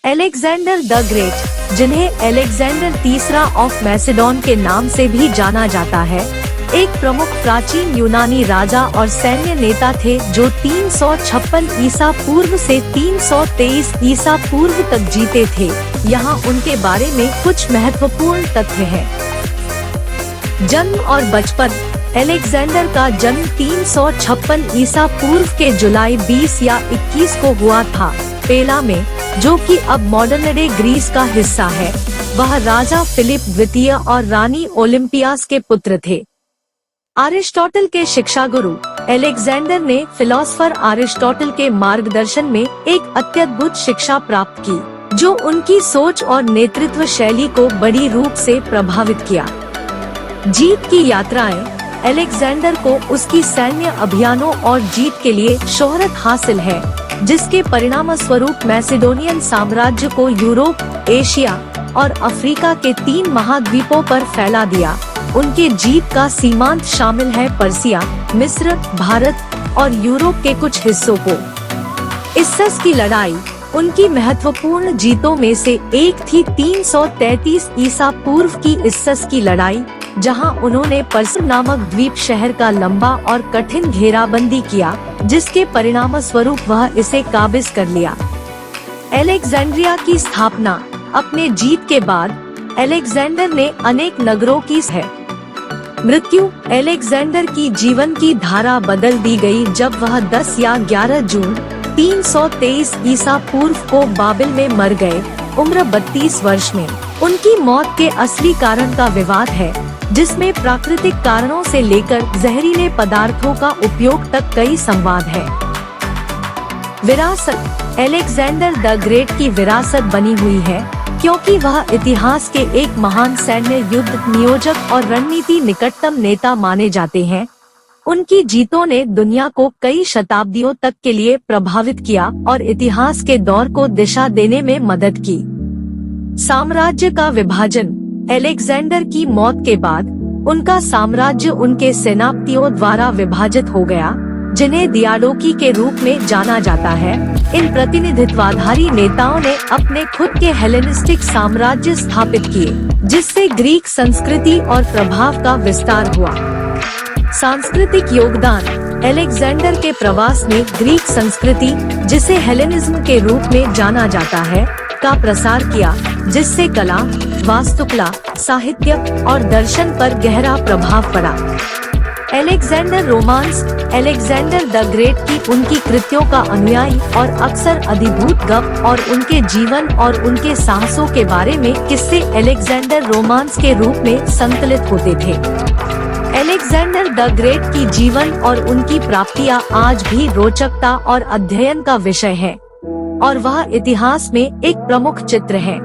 Alexander the great, जिन्हें Alexander तीसरा of Macedon के नाम से भी जाना जाता है, एक प्रमुख प्राचीन यूनानी राजा और सैन्य नेता थे जो 356 ईसा पूर्व से 323 ईसा पूर्व तक जीते थे। यहाँ उनके बारे में कुछ महत्वपूर्ण तथ्य हैं। जन्म और बचपन। अलेक्जेंडर का जन्म 356 ईसा पूर्व के जुलाई 20 या 21 को हुआ था, पेला में, जो कि अब मॉडर्न डे ग्रीस का हिस्सा है। वह राजा फिलिप द्वितीय और रानी ओलिम्पियास के पुत्र थे। अरिस्टोटल के शिक्षा गुरु अलेक्जेंडर ने फिलोसफर अरिस्टोटल के मार्गदर्शन में एक अत्यद्भुत शिक्षा प्राप्त की, जो उनकी सोच और नेतृत्व शैली को बड़ी रूप से प्रभावित किया। जीत की यात्राएं। अलेक्जेंडर को उसकी सैन्य अभियानों और जीत के लिए शोहरत हासिल है, जिसके परिणाम स्वरूप मैसेडोनियन साम्राज्य को यूरोप, एशिया और अफ्रीका के 3 महाद्वीपों पर फैला दिया। उनके जीत का सीमांत शामिल है पर्सिया, मिस्र, भारत और यूरोप के कुछ हिस्सों को। इस्सस की लड़ाई उनकी महत्वपूर्ण जीतों में से एक थी 333 ईसा पूर्व की इस्सस की लड़ाई, जहां उन्होंने पर्स नामक द्वीप शहर का लंबा और कठिन घेराबंदी किया, जिसके परिणाम स्वरूप वह इसे काबिज कर लिया। अलेक्जेंड्रिया की स्थापना। अपने जीत के बाद अलेक्जेंडर ने अनेक नगरों की मृत्यु। अलेक्जेंडर की जीवन की धारा बदल दी गई जब वह 10 या 11 जून 323 ईसा पूर्व को बाबिल में मर गए, उम्र 32 वर्ष में। उनकी मौत के असली कारण का विवाद है, जिसमें प्राकृतिक कारणों से लेकर जहरीले पदार्थों का उपयोग तक कई संवाद है। विरासत। अलेक्जेंडर द ग्रेट की विरासत बनी हुई है, क्योंकि वह इतिहास के एक महान सैन्य युद्ध नियोजक और रणनीति निकटतम नेता माने जाते हैं। उनकी जीतों ने दुनिया को कई शताब्दियों तक के लिए प्रभावित किया और इतिहास के दौर को दिशा देने में मदद की। साम्राज्य का विभाजन। अलेक्जेंडर की मौत के बाद उनका साम्राज्य उनके सेनापतियों द्वारा विभाजित हो गया, जिन्हें दियाडोकी के रूप में जाना जाता है। इन प्रतिनिधित्वाधारी नेताओं ने अपने खुद के हेलेनिस्टिक साम्राज्य स्थापित किए, जिससे ग्रीक संस्कृति और प्रभाव का विस्तार हुआ। सांस्कृतिक योगदान। अलेक्जेंडर के प्रवास ने ग्रीक संस्कृति, जिसे हेलेनिज्म के रूप में जाना जाता है, का प्रसार किया, जिससे कला, वास्तुकला, साहित्य और दर्शन पर गहरा प्रभाव पड़ा। Alexander romance. Alexander the great की उनकी कृतियों का अनुयायी और अक्सर अधिभूत गप और उनके जीवन और उनके साहसों के बारे में किस्से अलेक्जेंडर रोमांस के रूप में संकलित होते थे। अलेक्जेंडर द ग्रेट की जीवन और उनकी प्राप्तियां आज भी रोचकता और अध्ययन का विषय है, और वह इतिहास में एक प्रमुख चित्र है।